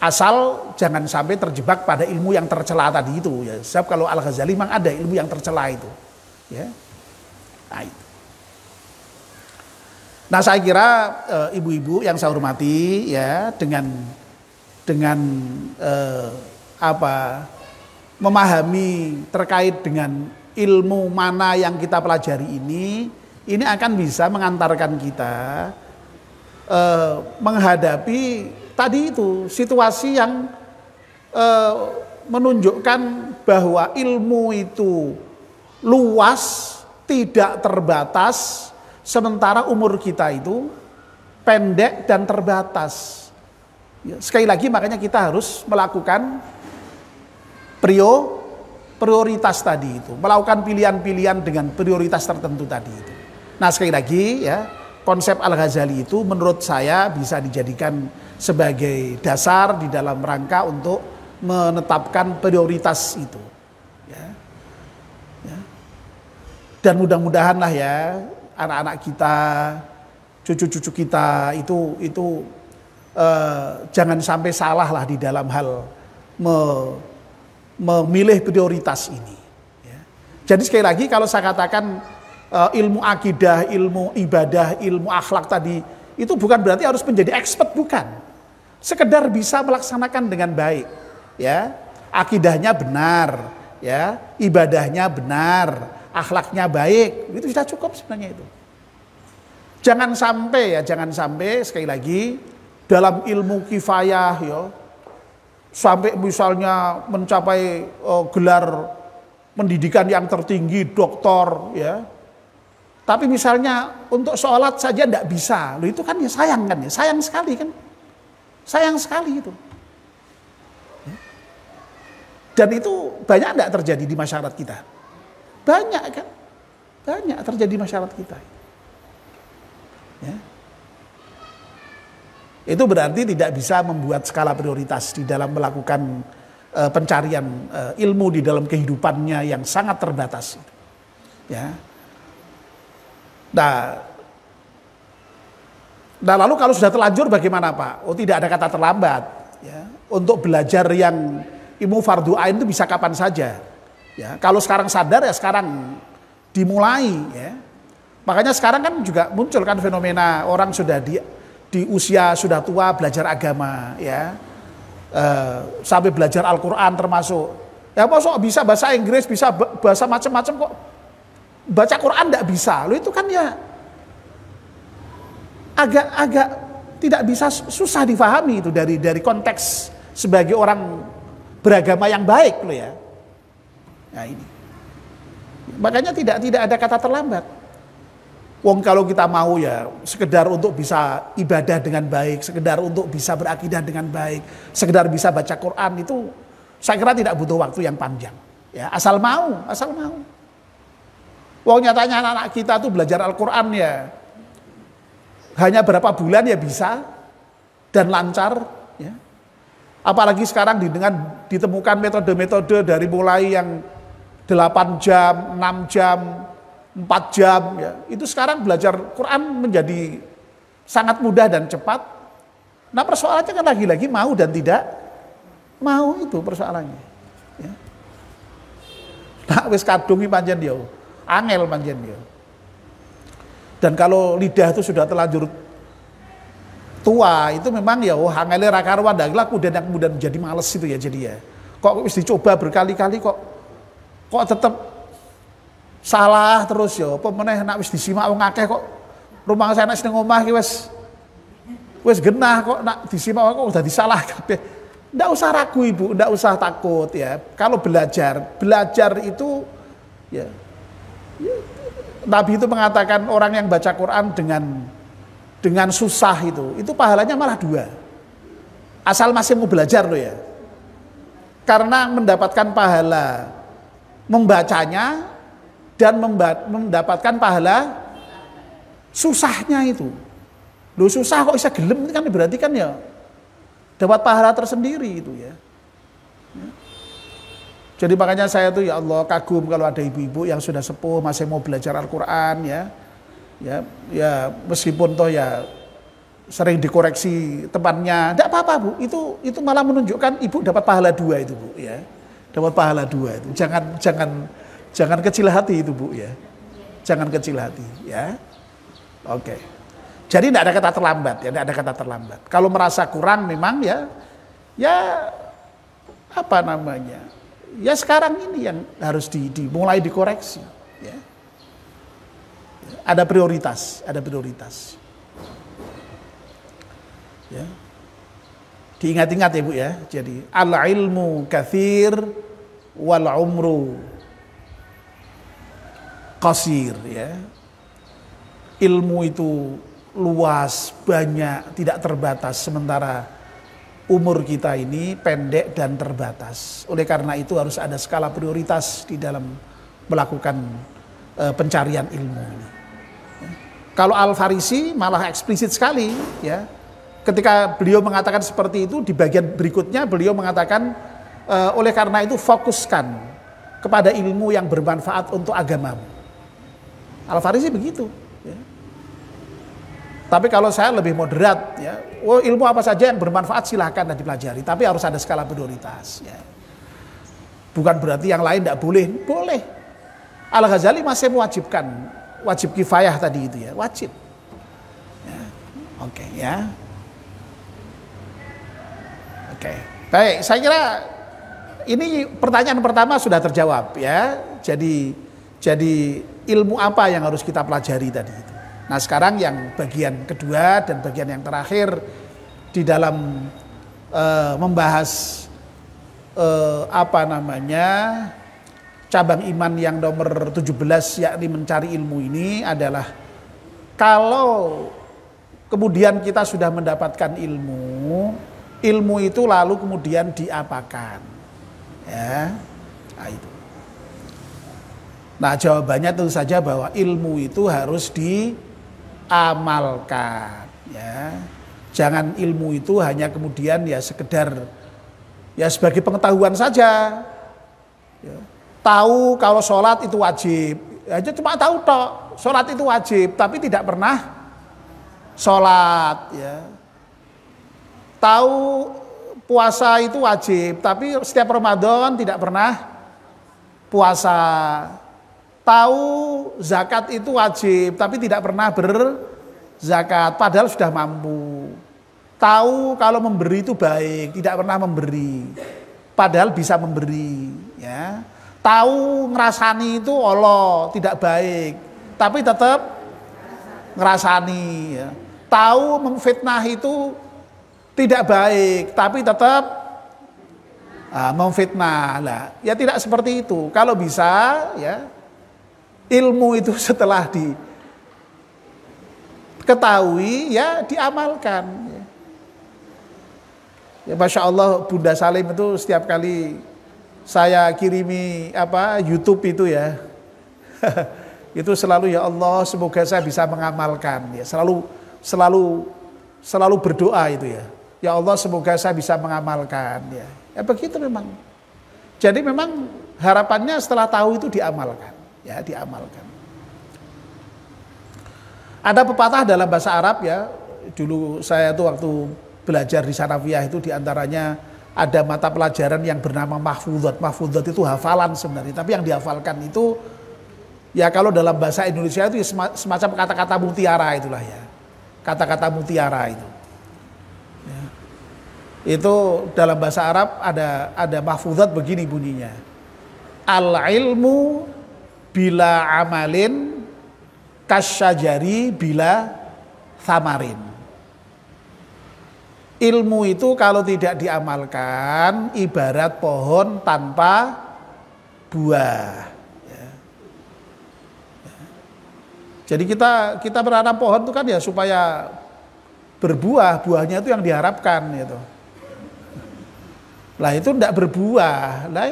Asal jangan sampai terjebak pada ilmu yang tercela tadi itu ya. Sebab kalau Al-Ghazali memang ada ilmu yang tercela itu. Ya. Nah, itu. Nah, saya kira ibu-ibu yang saya hormati ya dengan memahami terkait dengan ilmu mana yang kita pelajari ini akan bisa mengantarkan kita menghadapi tadi itu situasi yang menunjukkan bahwa ilmu itu luas, tidak terbatas, sementara umur kita itu pendek dan terbatas. Ya, sekali lagi makanya kita harus melakukan prioritas tadi itu, melakukan pilihan-pilihan dengan prioritas tertentu tadi itu. Nah sekali lagi ya, konsep Al-Ghazali itu menurut saya bisa dijadikan sebagai dasar di dalam rangka untuk menetapkan prioritas itu. Ya. Ya. Dan mudah-mudahan lah ya anak-anak kita, cucu-cucu kita itu jangan sampai salah lah di dalam hal memilih prioritas ini. Ya. Jadi sekali lagi kalau saya katakan ilmu akidah, ilmu ibadah, ilmu akhlak tadi itu bukan berarti harus menjadi expert, bukan. Sekedar bisa melaksanakan dengan baik, ya. Akidahnya benar, ya. Ibadahnya benar, akhlaknya baik, itu sudah cukup sebenarnya itu. Jangan sampai sekali lagi dalam ilmu kifayah ya sampai misalnya mencapai gelar pendidikan yang tertinggi, doktor, ya. Tapi misalnya untuk sholat saja tidak bisa, loh itu kan ya sayang kan ya, sayang sekali kan, sayang sekali itu. Dan itu banyak tidak terjadi di masyarakat kita, banyak kan, banyak terjadi di masyarakat kita. Ya. Itu berarti tidak bisa membuat skala prioritas di dalam melakukan pencarian ilmu di dalam kehidupannya yang sangat terbatas. Ya. Nah lalu kalau sudah terlanjur bagaimana Pak? Oh tidak ada kata terlambat. Ya. Untuk belajar yang ilmu fardu ain itu bisa kapan saja. Ya, kalau sekarang sadar ya sekarang dimulai ya. Makanya sekarang kan juga muncul kan fenomena orang sudah di usia sudah tua belajar agama ya. Sampai belajar Al-Qur'an termasuk. Ya masuk bisa bahasa Inggris, bisa bahasa macam-macam kok. Baca Quran enggak bisa. Loh itu kan ya agak tidak bisa, susah difahami itu dari konteks sebagai orang beragama yang baik loh ya. Nah ini. Makanya tidak ada kata terlambat. Wong kalau kita mau ya sekedar untuk bisa ibadah dengan baik, sekedar untuk bisa berakidah dengan baik, sekedar bisa baca Quran itu saya kira tidak butuh waktu yang panjang. Ya, asal mau. Wong nyatanya anak kita tuh belajar Al-Quran ya hanya berapa bulan ya bisa dan lancar ya. Apalagi sekarang dengan ditemukan metode-metode dari mulai yang 8 jam, 6 jam, 4 jam ya. Itu sekarang belajar Quran menjadi sangat mudah dan cepat. Nah persoalannya kan lagi-lagi mau dan tidak mau, itu persoalannya ya. Nah wis kadung pancen yo angel pancen yo. Dan kalau lidah itu sudah terlanjur tua itu memang ya angele ra karuan dah kemudian menjadi males itu ya jadi ya. Kok wis dicoba berkali-kali kok tetap salah terus ya. Apa meneh nek wis disimak wong akeh kok rumah saya nek seneng omah ki wis genah kok nak disimak kok udah disalah kabeh. Ndak usah ragu Ibu, ndak usah takut ya. Kalau belajar itu ya Nabi itu mengatakan orang yang baca Quran dengan susah itu pahalanya malah 2. Asal masih mau belajar loh ya. Karena mendapatkan pahala membacanya dan mendapatkan pahala susahnya itu. Loh susah kok bisa gelem, itu kan berarti kan ya dapat pahala tersendiri itu ya. Jadi makanya saya tuh ya Allah kagum kalau ada ibu-ibu yang sudah sepuh masih mau belajar Al-Quran ya. Ya meskipun toh ya sering dikoreksi temannya, tidak apa-apa Bu. Itu malah menunjukkan ibu dapat pahala 2 itu Bu ya. Dapat pahala 2 itu. Jangan kecil hati itu Bu ya. Jangan kecil hati ya. Oke. Jadi tidak ada kata terlambat ya, tidak ada kata terlambat. Kalau merasa kurang memang ya apa namanya? Ya sekarang ini yang harus mulai dikoreksi ya. Ada prioritas. Ya. Diingat-ingat ya Bu ya. Jadi al-ilmu katsir wal umru qasir ya. Ilmu itu luas, banyak, tidak terbatas, sementara umur kita ini pendek dan terbatas. Oleh karena itu harus ada skala prioritas di dalam melakukan pencarian ilmu ini. Kalau Al-Farisi malah eksplisit sekali ya. Ketika beliau mengatakan seperti itu, di bagian berikutnya beliau mengatakan oleh karena itu fokuskan kepada ilmu yang bermanfaat untuk agamamu. Al-Farisi begitu ya. Tapi kalau saya lebih moderat ya, ilmu apa saja yang bermanfaat silahkan dan dipelajari, tapi harus ada skala prioritas ya. Bukan berarti yang lain tidak boleh, boleh. Al-Ghazali masih mewajibkan, wajib kifayah tadi itu ya, wajib. Ya. Oke ya. Oke. Baik, saya kira ini pertanyaan pertama sudah terjawab ya. Jadi ilmu apa yang harus kita pelajari tadi itu. Nah sekarang yang bagian kedua dan bagian yang terakhir di dalam membahas cabang iman yang nomor 17 yakni mencari ilmu ini adalah kalau kemudian kita sudah mendapatkan ilmu itu lalu kemudian diapakan ya. Nah itu. Nah jawabannya tentu saja bahwa ilmu itu harus diamalkan ya. Jangan ilmu itu hanya kemudian ya sekedar ya sebagai pengetahuan saja ya. Tahu kalau sholat itu wajib aja, cuma tahu tok sholat itu wajib tapi tidak pernah sholat ya. Tahu puasa itu wajib, tapi setiap Ramadan tidak pernah puasa. Tahu zakat itu wajib, tapi tidak pernah berzakat, padahal sudah mampu. Tahu kalau memberi itu baik, tidak pernah memberi, padahal bisa memberi. Ya. Tahu ngerasani itu Allah, tidak baik, tapi tetap ngerasani. Ya. Tahu memfitnah itu tidak baik, tapi tetap memfitnah. Lah, ya tidak seperti itu. Kalau bisa, ya ilmu itu setelah diketahui, ya diamalkan. Ya, Masya Allah, Bunda Salim itu setiap kali saya kirimi YouTube itu ya, itu selalu ya Allah, semoga saya bisa mengamalkan. Ya, selalu berdoa itu ya. Ya Allah, semoga saya bisa mengamalkan. Ya, ya begitu memang. Jadi memang harapannya setelah tahu itu diamalkan. Ya, diamalkan. Ada pepatah dalam bahasa Arab ya. Dulu saya tuh waktu belajar di Sanawiyah itu diantaranya ada mata pelajaran yang bernama mahfudzat. Mahfudzat itu hafalan sebenarnya. Tapi yang dihafalkan itu ya kalau dalam bahasa Indonesia itu semacam kata-kata mutiara itulah ya. Kata-kata mutiara itu. Ya. Itu dalam bahasa Arab ada mahfudzat begini bunyinya. Al-ilmu bila amalin kasyajari bila thamarin. Ilmu itu kalau tidak diamalkan ibarat pohon tanpa buah. Ya. Ya. Jadi kita berharap pohon itu kan ya supaya berbuah, buahnya itu yang diharapkan gitu. Lah itu tidak berbuah. Lah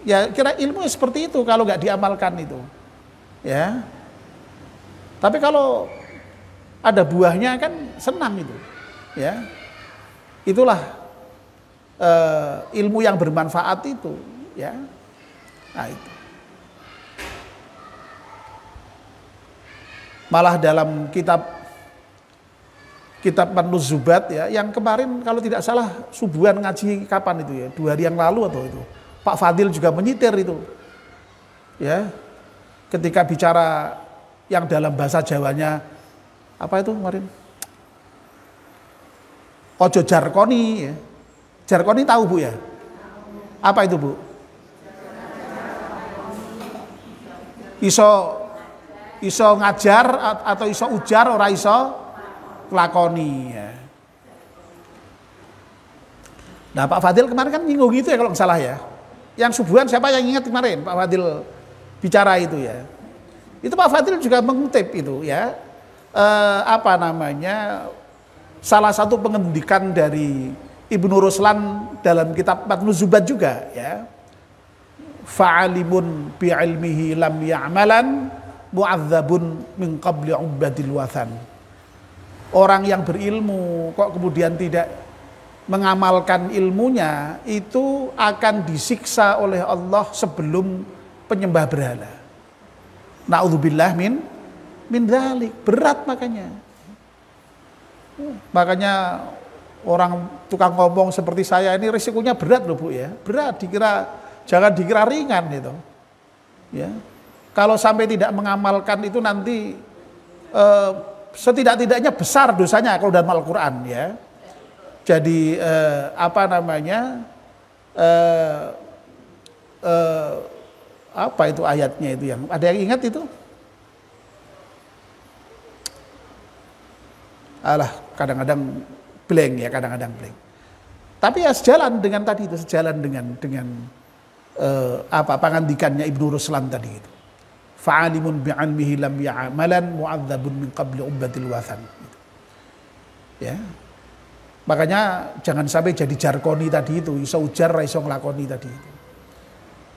ya kira ilmu seperti itu kalau nggak diamalkan itu. Ya. Tapi kalau ada buahnya kan senang itu. Ya. Itulah ilmu yang bermanfaat itu, ya. Nah, itu. Malah dalam kitab An-Nuzubat ya, yang kemarin kalau tidak salah subuhan ngaji kapan itu ya, 2 hari yang lalu atau itu. Pak Fadil juga menyitir itu. Ya. Ketika bicara yang dalam bahasa Jawanya apa itu kemarin? Ojo jarkoni ya. Jarkoni tahu Bu ya? Apa itu Bu? Iso ngajar atau iso ujar ora iso lakoni ya. Nah Pak Fadil kemarin kan nyinggung itu ya kalau nggak salah ya. Yang subuhan siapa yang ingat kemarin Pak Fadil bicara itu ya. Itu Pak Fadil juga mengutip itu ya. Salah satu pengendikan dari Ibnu Ruslan dalam kitab An-Nuzubat juga ya. Fa'alimun bi'ilmihi lam ya'malan mu'adzabun min qabli ubadil wathan. Orang yang berilmu kok kemudian tidak mengamalkan ilmunya itu akan disiksa oleh Allah sebelum penyembah berhala. Na'udzubillah min dzalik. Berat makanya. Makanya orang tukang ngomong seperti saya ini risikonya berat loh Bu ya. Berat, jangan dikira ringan itu. Ya. Kalau sampai tidak mengamalkan itu nanti setidak-tidaknya besar dosanya kalau dalam Al-Qur'an ya. Jadi apa itu ayatnya itu yang ada yang ingat itu? Alah, kadang-kadang blank ya, kadang-kadang blank. Tapi ya sejalan dengan tadi itu, sejalan dengan pangandikannya Ibnu Ruslan tadi itu. Fa'alimun bi'ilmihi lam ya'malan mu'adzabun min qabli ubbatil wathan. Ya. Makanya jangan sampai jadi jarkoni tadi itu, iso ujar iso nglakoni tadi itu.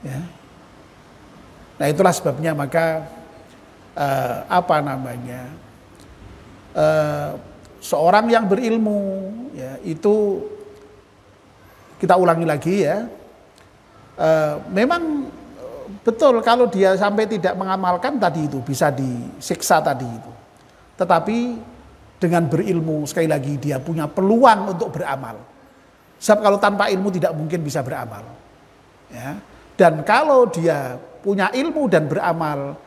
Ya. Nah, itulah sebabnya maka seorang yang berilmu ya itu kita ulangi lagi ya, memang betul kalau dia sampai tidak mengamalkan tadi itu bisa disiksa tadi itu, tetapi dengan berilmu sekali lagi dia punya peluang untuk beramal. Sebab kalau tanpa ilmu tidak mungkin bisa beramal. Ya. Dan kalau dia punya ilmu dan beramal,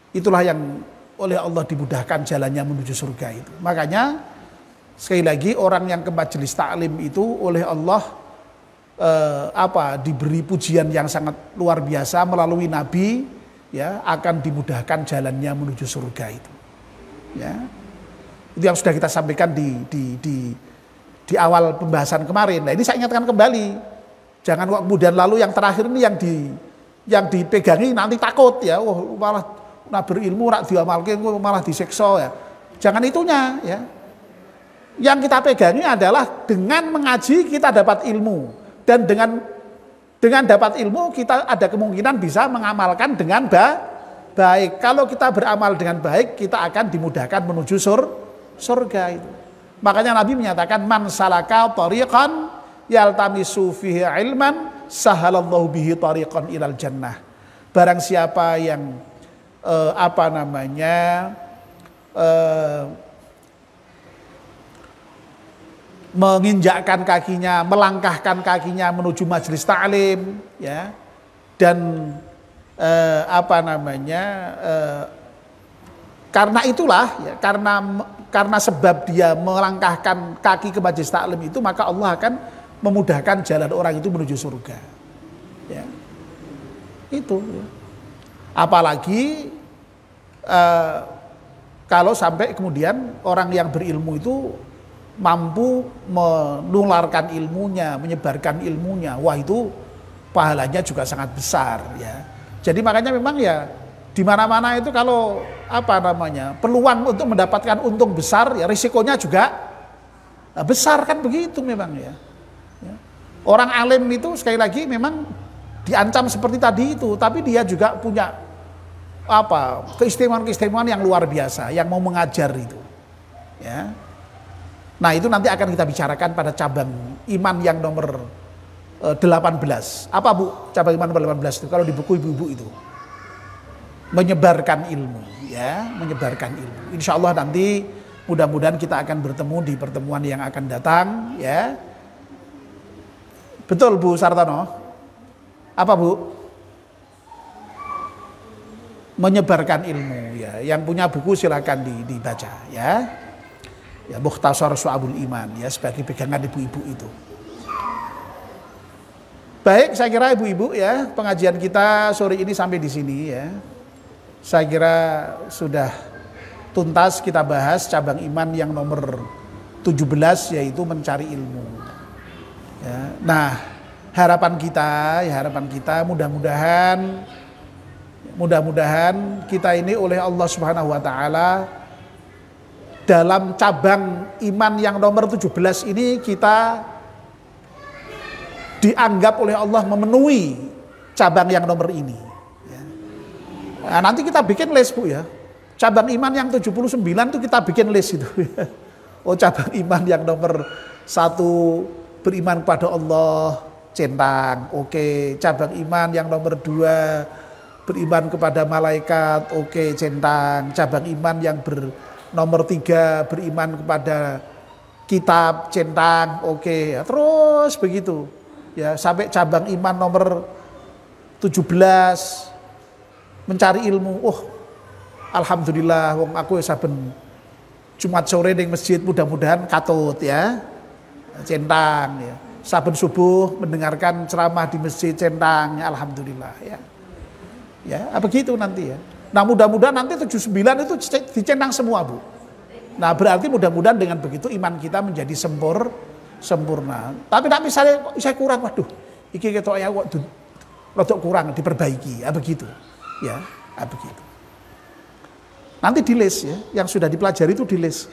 itulah yang oleh Allah dimudahkan jalannya menuju surga itu. Makanya sekali lagi orang yang ke majelis taklim itu oleh Allah diberi pujian yang sangat luar biasa melalui Nabi, ya, akan dimudahkan jalannya menuju surga itu. Ya. Itu yang sudah kita sampaikan di awal pembahasan kemarin. Nah, ini saya ingatkan kembali. Jangan kemudian lalu yang terakhir ini yang dipegangi nanti takut ya. Oh, malah berilmu rak diamalke malah disiksa ya. Jangan itunya ya. Yang kita pegangi adalah dengan mengaji kita dapat ilmu, dan dengan dapat ilmu kita ada kemungkinan bisa mengamalkan dengan baik. Kalau kita beramal dengan baik, kita akan dimudahkan menuju surga itu. Makanya Nabi menyatakan man salaka tariqan yaltamisu fihi ilman sahalallahu bihi tariqan ilal jannah. Barang siapa yang menginjakkan kakinya, melangkahkan kakinya menuju majelis taklim, ya, dan karena itulah, ya, karena sebab dia melangkahkan kaki ke majelis taklim itu, maka Allah akan memudahkan jalan orang itu menuju surga. Ya. Itu. Ya. Apalagi kalau sampai kemudian orang yang berilmu itu mampu menularkan ilmunya, menyebarkan ilmunya, wah itu pahalanya juga sangat besar ya. Jadi makanya memang ya di mana-mana itu kalau peluang untuk mendapatkan untung besar ya risikonya juga besar kan begitu memang ya. Orang alim itu sekali lagi memang diancam seperti tadi itu, tapi dia juga punya keistimewaan-keistimewaan yang luar biasa yang mau mengajar itu. Ya. Nah itu nanti akan kita bicarakan pada cabang iman yang nomor 18. Apa Bu cabang iman nomor 18 itu? Kalau di buku ibu-ibu itu. Menyebarkan ilmu. Ya, menyebarkan ilmu. Insya Allah nanti mudah-mudahan kita akan bertemu di pertemuan yang akan datang. Ya. Betul Bu Sartono? Apa Bu? Menyebarkan ilmu. Ya. Yang punya buku silakan dibaca. Ya. Ya, Mukhtasar Syu'abul Iman ya, sebagai pegangan ibu-ibu itu. Baik, saya kira ibu-ibu ya, pengajian kita sore ini sampai di sini ya. Saya kira sudah tuntas kita bahas cabang iman yang nomor 17 yaitu mencari ilmu. Ya, nah, harapan kita mudah-mudahan kita ini oleh Allah Subhanahu wa taala dalam cabang iman yang nomor 17 ini kita dianggap oleh Allah memenuhi cabang yang nomor ini. Ya. Nah, nanti kita bikin list Bu ya. Cabang iman yang 79 itu kita bikin list itu. Oh cabang iman yang nomor 1 beriman kepada Allah, centang, oke. Cabang iman yang nomor 2 beriman kepada malaikat, oke, centang. Cabang iman yang nomor 3 beriman kepada kitab, centang, oke. Ya, terus begitu. Ya, sampai cabang iman nomor 17 mencari ilmu. Oh, alhamdulillah wong aku saben Jumat sore ning masjid mudah-mudahan katut ya. Centang ya. Saben subuh mendengarkan ceramah di masjid, centang ya, alhamdulillah ya. Ya, begitu nanti ya. Nah mudah-mudahan nanti 79 itu dicentang semua Bu. Nah berarti mudah-mudahan dengan begitu iman kita menjadi sempurna. Tapi saya kurang, waduh, iki ketok ya kok rodok kurang, diperbaiki, ya begitu. Ya, begitu. Nanti di list ya, yang sudah dipelajari itu di list.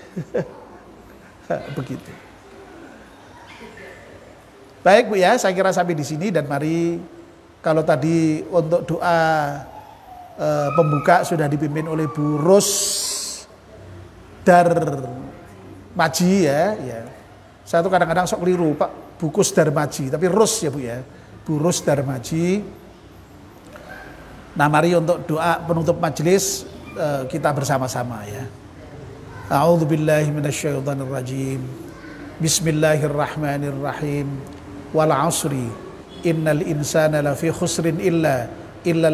Begitu. Baik Bu ya, saya kira sampai di sini dan mari kalau tadi untuk doa pembuka sudah dipimpin oleh Bu Ros Darmaji ya. Saya tuh kadang-kadang sok keliru Pak Bukus Darmaji, tapi Ros ya Bu ya. Bu Ros Darmaji. Nah mari untuk doa penutup majelis kita bersama-sama ya. A'udzubillahi minasyaitonirrajim. Bismillahirrahmanirrahim. Wal 'asri innal insana lafi khusrin illal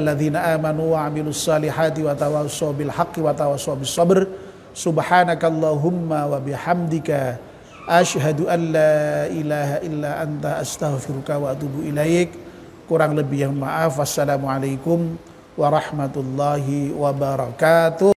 ladzina amanu wa 'amilus solihati wa tawassaw bil haqqi wa tawassaw bis sabr. Subhanakallahumma wa bihamdika asyhadu an la ilaha illa anta astaghfiruka wa atubu ilaik. Kurang lebih yang maaf. Wassalamualaikum warahmatullahi wabarakatuh.